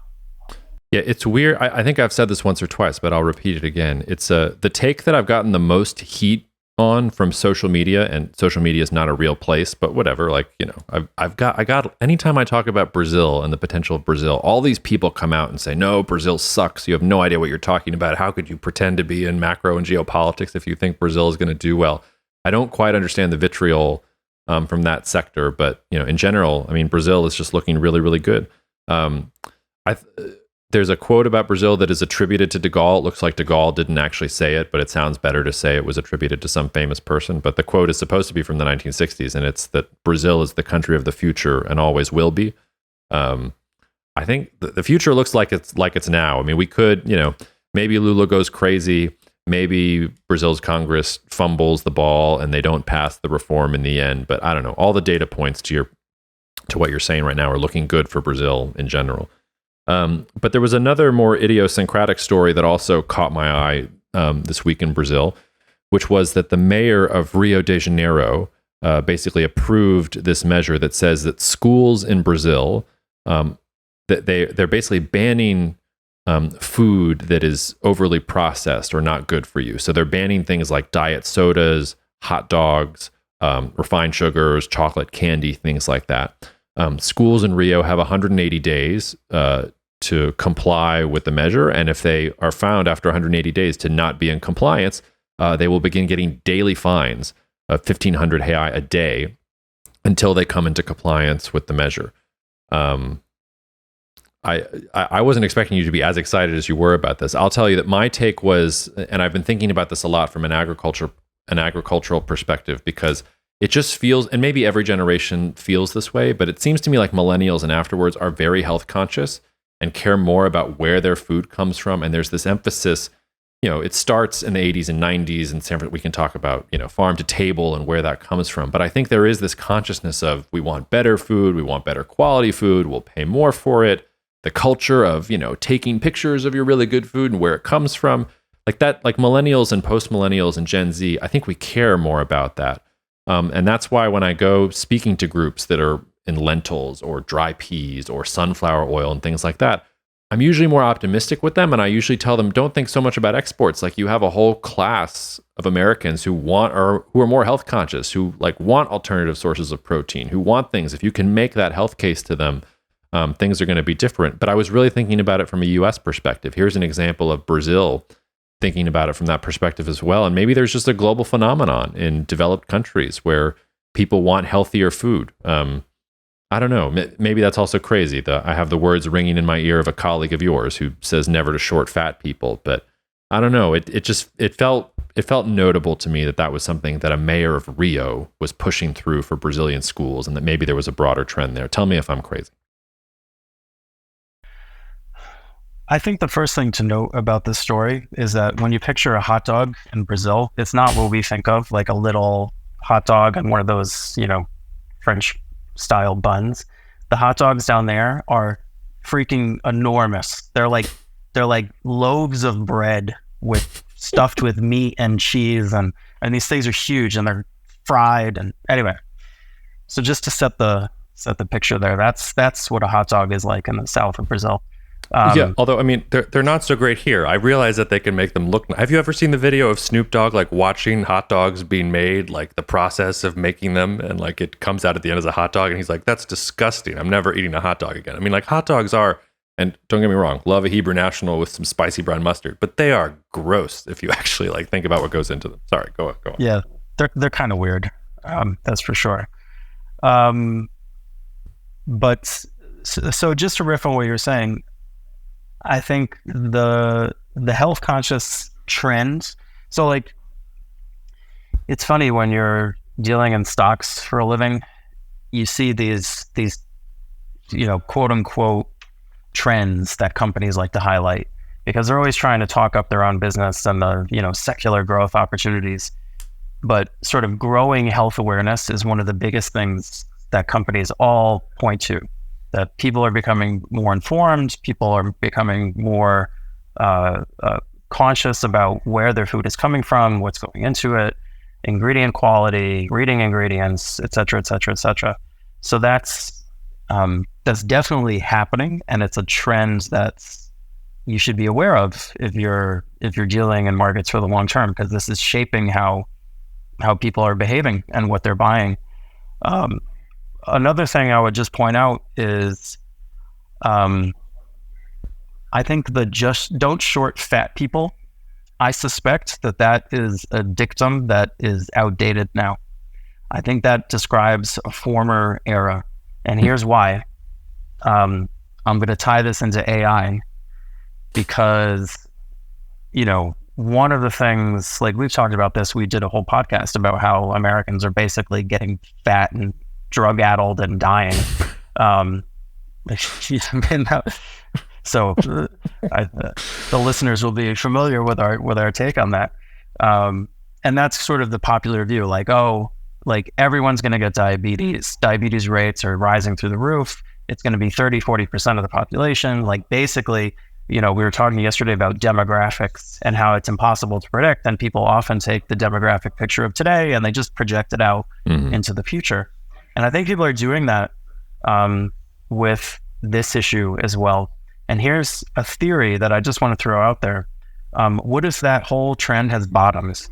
Yeah, it's weird. I think I've said this once or twice, but I'll repeat it again. It's the take that I've gotten the most heat on from social media, and social media is not a real place, but whatever. Like, I got anytime I talk about Brazil and the potential of Brazil, all these people come out and say, no, Brazil sucks. You have no idea what you're talking about. How could you pretend to be in macro and geopolitics if you think Brazil is going to do well? I don't quite understand the vitriol from that sector, but in general, I mean, Brazil is just looking really, really good. There's a quote about Brazil that is attributed to de Gaulle. It looks like de Gaulle didn't actually say it, but it sounds better to say it was attributed to some famous person. But the quote is supposed to be from the 1960s, and it's that Brazil is the country of the future and always will be. I think the future looks like it's now. I mean, we could, maybe Lula goes crazy. Maybe Brazil's Congress fumbles the ball and they don't pass the reform in the end. But I don't know. All the data points to what you're saying right now are looking good for Brazil in general. But there was another more idiosyncratic story that also caught my eye this week in Brazil, which was that the mayor of Rio de Janeiro basically approved this measure that says that schools in Brazil, that they're basically banning food that is overly processed or not good for you. So they're banning things like diet sodas, hot dogs, refined sugars, chocolate, candy, things like that. Schools in Rio have 180 days to comply with the measure. And if they are found after 180 days to not be in compliance, they will begin getting daily fines of 1,500 reais a day until they come into compliance with the measure. I wasn't expecting you to be as excited as you were about this. I'll tell you that my take was, and I've been thinking about this a lot from an agricultural perspective, because it just feels, and maybe every generation feels this way, but it seems to me like millennials and afterwards are very health conscious and care more about where their food comes from. And there's this emphasis, it starts in the 80s and 90s, and we can talk about, farm to table and where that comes from. But I think there is this consciousness of, we want better food, we want better quality food, we'll pay more for it. The culture of, taking pictures of your really good food and where it comes from, like that, like millennials and post-millennials and Gen Z, I think we care more about that. And that's why when I go speaking to groups that are in lentils or dry peas or sunflower oil and things like that, I'm usually more optimistic with them. And I usually tell them, don't think so much about exports. Like, you have a whole class of Americans who are more health conscious, who want alternative sources of protein, who want things. If you can make that health case to them, things are going to be different. But I was really thinking about it from a US perspective. Here's an example of Brazil thinking about it from that perspective as well. And maybe there's just a global phenomenon in developed countries where people want healthier food. I don't know. Maybe that's also crazy. I have the words ringing in my ear of a colleague of yours who says never to short fat people. But I don't know. It felt notable to me that was something that a mayor of Rio was pushing through for Brazilian schools, and that maybe there was a broader trend there. Tell me if I'm crazy. I think the first thing to note about this story is that when you picture a hot dog in Brazil, it's not what we think of, like a little hot dog on one of those, French style buns. The hot dogs down there are freaking enormous. They're like loaves of bread stuffed with meat and cheese, and these things are huge, and they're fried. And anyway, so just to set the picture there, that's what a hot dog is like in the south of Brazil. Yeah, although, I mean, they're not so great here. I realize that they can make them look... Have you ever seen the video of Snoop Dogg, like, watching hot dogs being made, like, the process of making them, and, like, it comes out at the end as a hot dog, and he's like, that's disgusting. I'm never eating a hot dog again. I mean, like, hot dogs are... And don't get me wrong, love a Hebrew National with some spicy brown mustard, but they are gross if you actually, like, think about what goes into them. Sorry, go on. Yeah, they're kind of weird. That's for sure. But so just to riff on what you're saying, I think the health conscious trend. So, like, it's funny when you're dealing in stocks for a living, you see these quote unquote trends that companies like to highlight because they're always trying to talk up their own business and the secular growth opportunities. But sort of growing health awareness is one of the biggest things that companies all point to. That people are becoming more informed, people are becoming more conscious about where their food is coming from, what's going into it, ingredient quality, reading ingredients, et cetera, et cetera, et cetera. So that's definitely happening, and it's a trend that you should be aware of if you're dealing in markets for the long term, because this is shaping how people are behaving and what they're buying. Another thing I would just point out is, I think the just don't short fat people, I suspect that is a dictum that is outdated now. I think that describes a former era. And here's why. I'm going to tie this into AI because, one of the things, like we've talked about this, we did a whole podcast about how Americans are basically getting fat and drug-addled and dying. So the listeners will be familiar with our take on that. And that's sort of the popular view, like, everyone's going to get diabetes. Diabetes rates are rising through the roof. It's going to be 30-40% of the population. Like, basically, we were talking yesterday about demographics and how it's impossible to predict. And people often take the demographic picture of today and they just project it out into the future. And I think people are doing that with this issue as well. And here's a theory that I just want to throw out there. What if that whole trend has bottoms?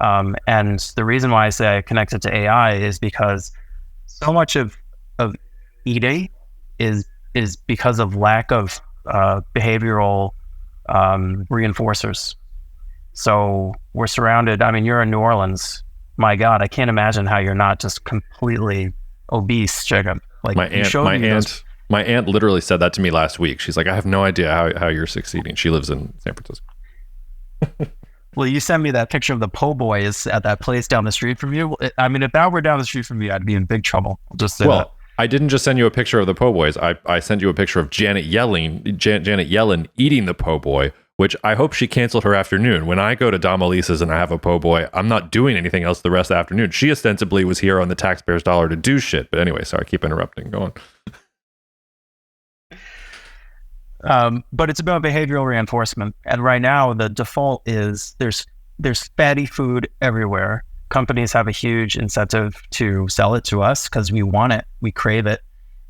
And the reason why I say I connect it to AI is because so much of eating is because of lack of behavioral reinforcers. So we're surrounded. I mean, you're in New Orleans. My God, I can't imagine how you're not just completely obese, Jacob. Like, my aunt literally said that to me last week. She's like, I have no idea how you're succeeding. She lives in San Francisco. Well, you sent me that picture of the po' boys at that place down the street from you. I mean, if that were down the street from me, I'd be in big trouble. I'll just say that. I didn't just send you a picture of the po' boys. I sent you a picture of Janet Yellen eating the po' boy, which I hope she canceled her afternoon. When I go to Dom Elisa's and I have a po' boy, I'm not doing anything else the rest of the afternoon. She ostensibly was here on the taxpayer's dollar to do shit. But anyway, sorry, keep interrupting. Go on. But it's about behavioral reinforcement. And right now, the default is there's fatty food everywhere. Companies have a huge incentive to sell it to us because we want it, we crave it.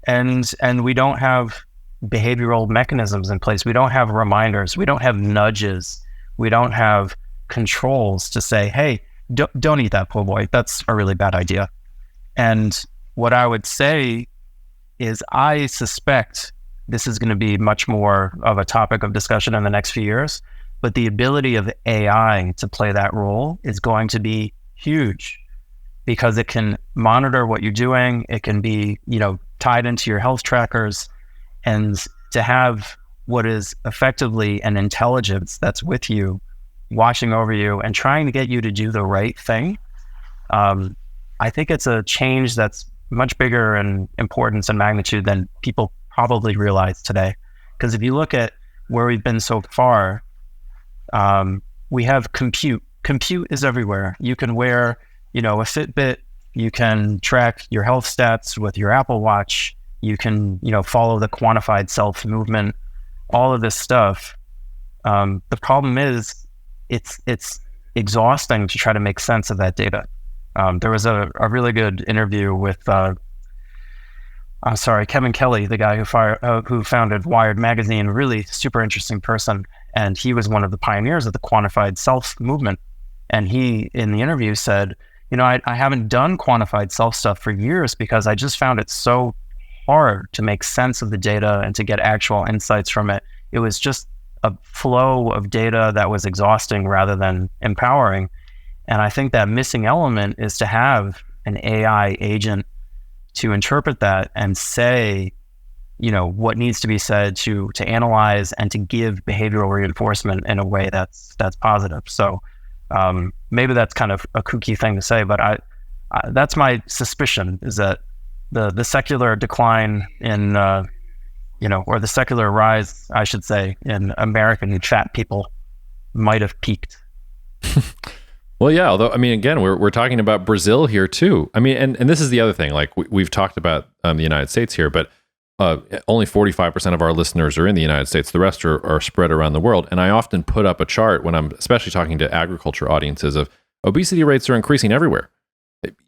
And we don't have behavioral mechanisms in place. We don't have reminders. We don't have nudges. We don't have controls to say, hey, don't eat that po' boy. That's a really bad idea. And what I would say is I suspect this is going to be much more of a topic of discussion in the next few years, but the ability of AI to play that role is going to be huge because it can monitor what you're doing. It can be, tied into your health trackers, and to have what is effectively an intelligence that's with you, watching over you and trying to get you to do the right thing. I think it's a change that's much bigger in importance and magnitude than people probably realize today. Because if you look at where we've been so far, we have compute. Compute is everywhere. You can wear, a Fitbit. You can track your health stats with your Apple Watch. You can, follow the quantified self movement, all of this stuff. The problem is it's exhausting to try to make sense of that data. There was a really good interview with, Kevin Kelly, the guy who founded Wired magazine, really super interesting person. And he was one of the pioneers of the quantified self movement. And he, in the interview, said, I haven't done quantified self stuff for years because I just found it so hard to make sense of the data and to get actual insights from it. It was just a flow of data that was exhausting rather than empowering. And I think that missing element is to have an AI agent to interpret that and say, what needs to be said to analyze and to give behavioral reinforcement in a way that's positive. So maybe that's kind of a kooky thing to say, but I that's my suspicion, is that the secular decline in, or the secular rise, I should say, in American fat people might have peaked. Well, yeah, although, again, we're talking about Brazil here too. And this is the other thing, like we've talked about the United States here, but only 45% of our listeners are in the United States. The rest are spread around the world. And I often put up a chart when I'm especially talking to agriculture audiences of obesity rates are increasing everywhere.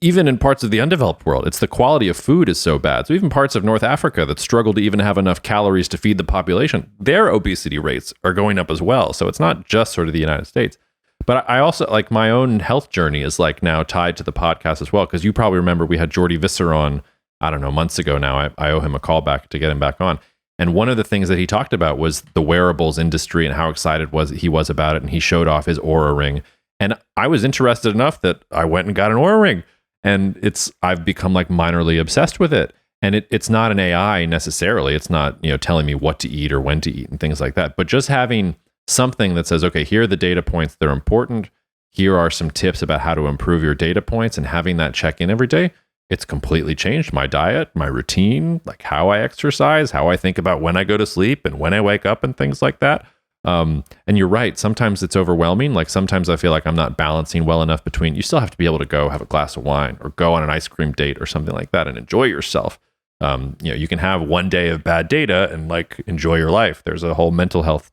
Even in parts of the undeveloped world, it's the quality of food is so bad. So even parts of North Africa that struggle to even have enough calories to feed the population, their obesity rates are going up as well. So it's not just sort of the United States. But I also, like, my own health journey is like now tied to the podcast as well, because you probably remember we had Jordi Visser on, I don't know, months ago now. I owe him a call back to get him back on. And one of the things that he talked about was the wearables industry and how excited he was about it. And he showed off his Oura Ring. And I was interested enough that I went and got an Oura Ring. And I've become like minorly obsessed with it. And it's not an AI necessarily. It's not, telling me what to eat or when to eat and things like that. But just having something that says, okay, here are the data points that are important. Here are some tips about how to improve your data points, and having that check in every day, it's completely changed my diet, my routine, like how I exercise, how I think about when I go to sleep and when I wake up and things like that. And you're right. Sometimes it's overwhelming. Like sometimes I feel like I'm not balancing well enough between, you still have to be able to go have a glass of wine or go on an ice cream date or something like that and enjoy yourself. You can have one day of bad data and like enjoy your life. There's a whole mental health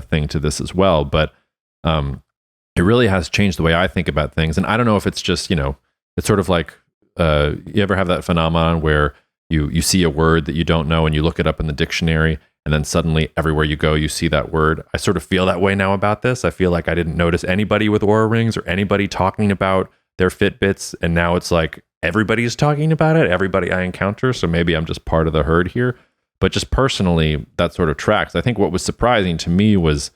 thing to this as well, but it really has changed the way I think about things. And I don't know if it's just, it's sort of like, you ever have that phenomenon where you see a word that you don't know and you look it up in the dictionary, and then suddenly everywhere you go, you see that word. I sort of feel that way now about this. I feel like I didn't notice anybody with Oura Rings or anybody talking about their Fitbits, and now it's like everybody's talking about it, everybody I encounter. So maybe I'm just part of the herd here. But just personally, that sort of tracks. I think what was surprising to me was,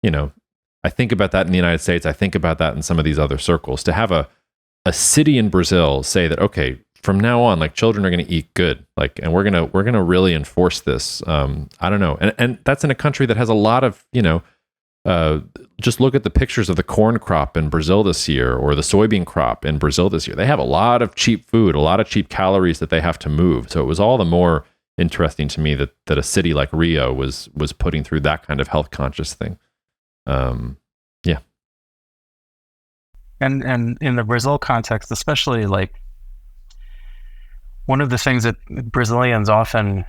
I think about that in the United States. I think about that in some of these other circles. To have a city in Brazil say that, okay, from now on, like children are going to eat good, like, and we're gonna really enforce this. I don't know, and that's in a country that has a lot of, just look at the pictures of the corn crop in Brazil this year or the soybean crop in Brazil this year. They have a lot of cheap food, a lot of cheap calories that they have to move. So it was all the more interesting to me that a city like Rio was putting through that kind of health conscious thing. Yeah. And in the Brazil context, especially, like, one of the things that Brazilians often,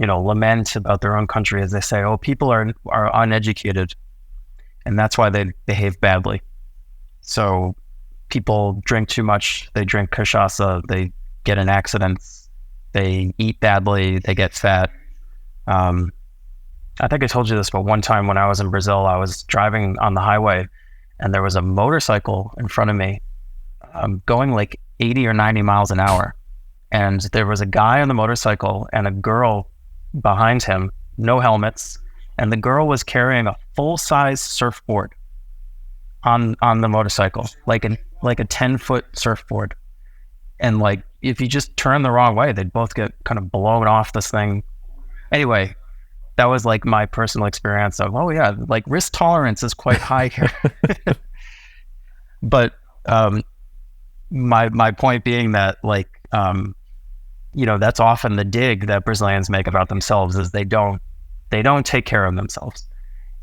lament about their own country is they say, oh, people are uneducated, and that's why they behave badly. So people drink too much, they drink cachaça, they get in accidents, they eat badly, they get fat. I think I told you this, but one time when I was in Brazil, I was driving on the highway and there was a motorcycle in front of me going like 80 or 90 miles an hour. and there was a guy on the motorcycle and a girl behind him, no helmets, and the girl was carrying a full-size surfboard on the motorcycle, like a 10-foot surfboard. And like, if you just turn the wrong way, they'd both get kind of blown off this thing. Anyway, that was like my personal experience of, oh yeah, like risk tolerance is quite high here. But my point being that like, that's often the dig that Brazilians make about themselves, is they don't take care of themselves.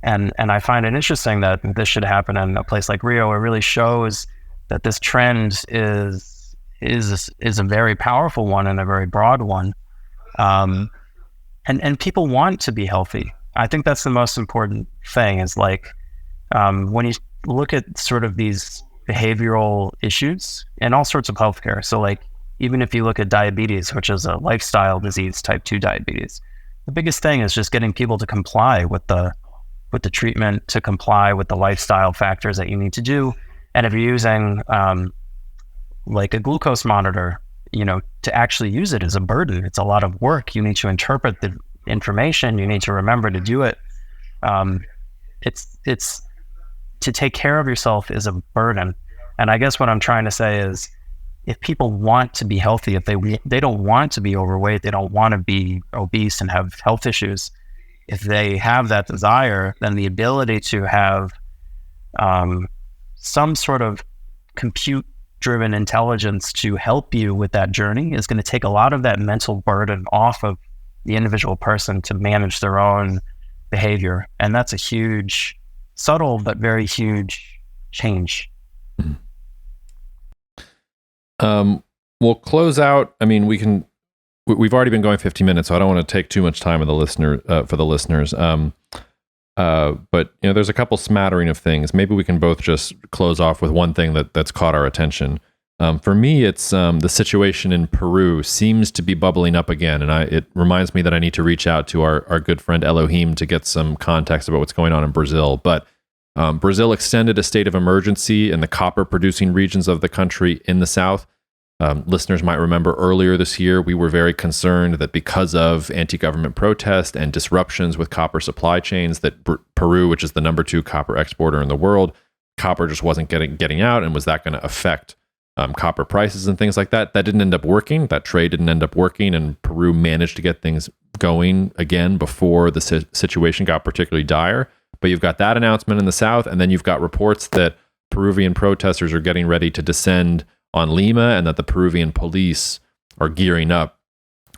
And I find it interesting that this should happen in a place like Rio. It really shows that this trend is a very powerful one and a very broad one. And people want to be healthy. I think that's the most important thing, is like, when you look at sort of these behavioral issues and all sorts of healthcare. So like, even if you look at diabetes, which is a lifestyle disease, type 2 diabetes, the biggest thing is just getting people to comply with the treatment, to comply with the lifestyle factors that you need to do. And if you're using like a glucose monitor, to actually use it is a burden. It's a lot of work. You need to interpret the information. You need to remember to do it. It's to take care of yourself is a burden. And I guess what I'm trying to say is, if people want to be healthy, if they don't want to be overweight, they don't want to be obese and have health issues, if they have that desire, then the ability to have some sort of compute-driven intelligence to help you with that journey is going to take a lot of that mental burden off of the individual person to manage their own behavior. And that's a huge, subtle, but very huge change. Mm-hmm. We'll close out. I mean, we've already been going 50 minutes, so I don't want to take too much time of the listener, for the listeners. But there's a couple smattering of things. Maybe we can both just close off with one thing that's caught our attention. For me, it's the situation in Peru seems to be bubbling up again, and it reminds me that I need to reach out to our good friend Elohim to get some context about what's going on in Brazil. But Brazil extended a state of emergency in the copper-producing regions of the country in the south. Listeners might remember earlier this year, we were very concerned that because of anti-government protest and disruptions with copper supply chains, that Peru, which is the number 2 copper exporter in the world, copper just wasn't getting out, and was that going to affect copper prices and things like that? That didn't end up working. That trade didn't end up working, and Peru managed to get things going again before the situation got particularly dire. But you've got that announcement in the south, and then you've got reports that Peruvian protesters are getting ready to descend on Lima, and that the Peruvian police are gearing up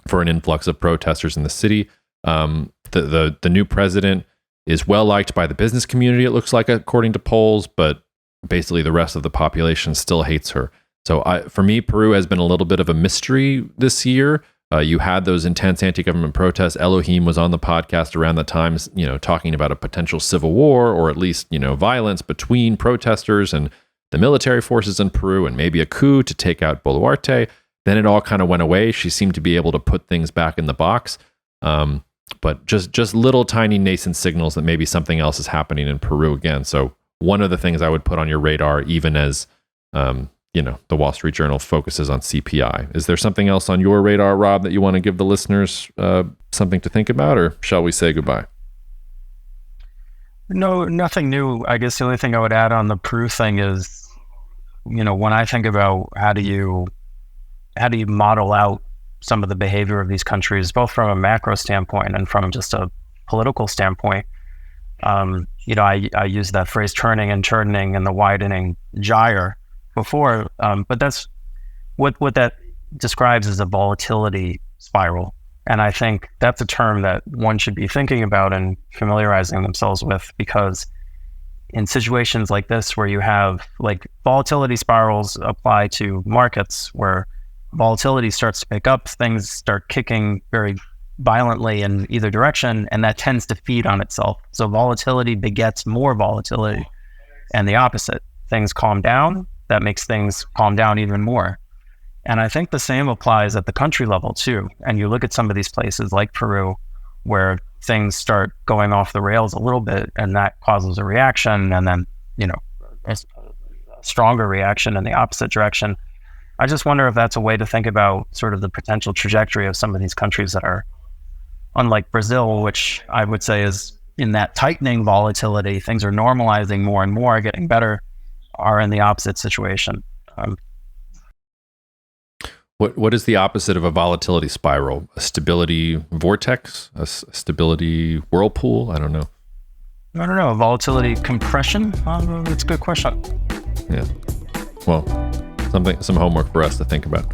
for an influx of protesters in the city. The new president is well liked by the business community, it looks like, according to polls, but basically the rest of the population still hates her. So for me, Peru has been a little bit of a mystery this year. You had those intense anti-government protests. Elohim was on the podcast around the time, talking about a potential civil war, or at least, violence between protesters and the military forces in Peru, and maybe a coup to take out Boluarte. Then it all kind of went away. She seemed to be able to put things back in the box. But just little tiny nascent signals that maybe something else is happening in Peru again. So one of the things I would put on your radar, even as, the Wall Street Journal focuses on CPI. Is there something else on your radar, Rob, that you want to give the listeners something to think about, or shall we say goodbye? No, nothing new. I guess the only thing I would add on the Peru thing is, when I think about how do you model out some of the behavior of these countries, both from a macro standpoint and from just a political standpoint, I use that phrase turning and churning and the widening gyre before, but that's what that describes as a volatility spiral. And I think that's a term that one should be thinking about and familiarizing themselves with, because in situations like this, where you have like volatility spirals apply to markets, where volatility starts to pick up, things start kicking very violently in either direction, and that tends to feed on itself. So volatility begets more volatility, and the opposite. Things calm down, that makes things calm down even more. And I think the same applies at the country level too. And you look at some of these places like Peru, where things start going off the rails a little bit, and that causes a reaction, and then, a stronger reaction in the opposite direction. I just wonder if that's a way to think about sort of the potential trajectory of some of these countries that are, unlike Brazil, which I would say is in that tightening volatility, things are normalizing more and more, getting better, are in the opposite situation. What is the opposite of a volatility spiral? A stability vortex? A stability whirlpool? I don't know. A volatility compression? That's a good question. Yeah. Well, some homework for us to think about.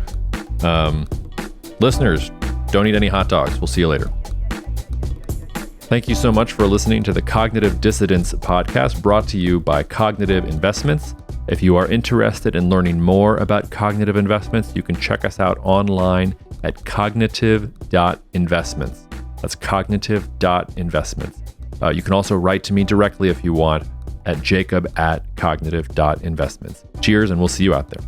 Listeners, don't eat any hot dogs. We'll see you later. Thank you so much for listening to the Cognitive Dissidents podcast, brought to you by Cognitive Investments. If you are interested in learning more about cognitive investments, you can check us out online at cognitive.investments. That's cognitive.investments. You can also write to me directly if you want at jacob@cognitive.investments. Cheers, and we'll see you out there.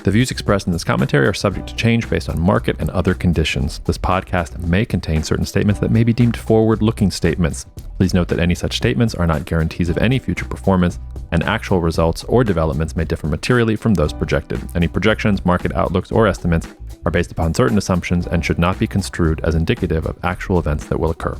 The views expressed in this commentary are subject to change based on market and other conditions. This podcast may contain certain statements that may be deemed forward-looking statements. Please note that any such statements are not guarantees of any future performance, and actual results or developments may differ materially from those projected. Any projections, market outlooks, or estimates are based upon certain assumptions and should not be construed as indicative of actual events that will occur.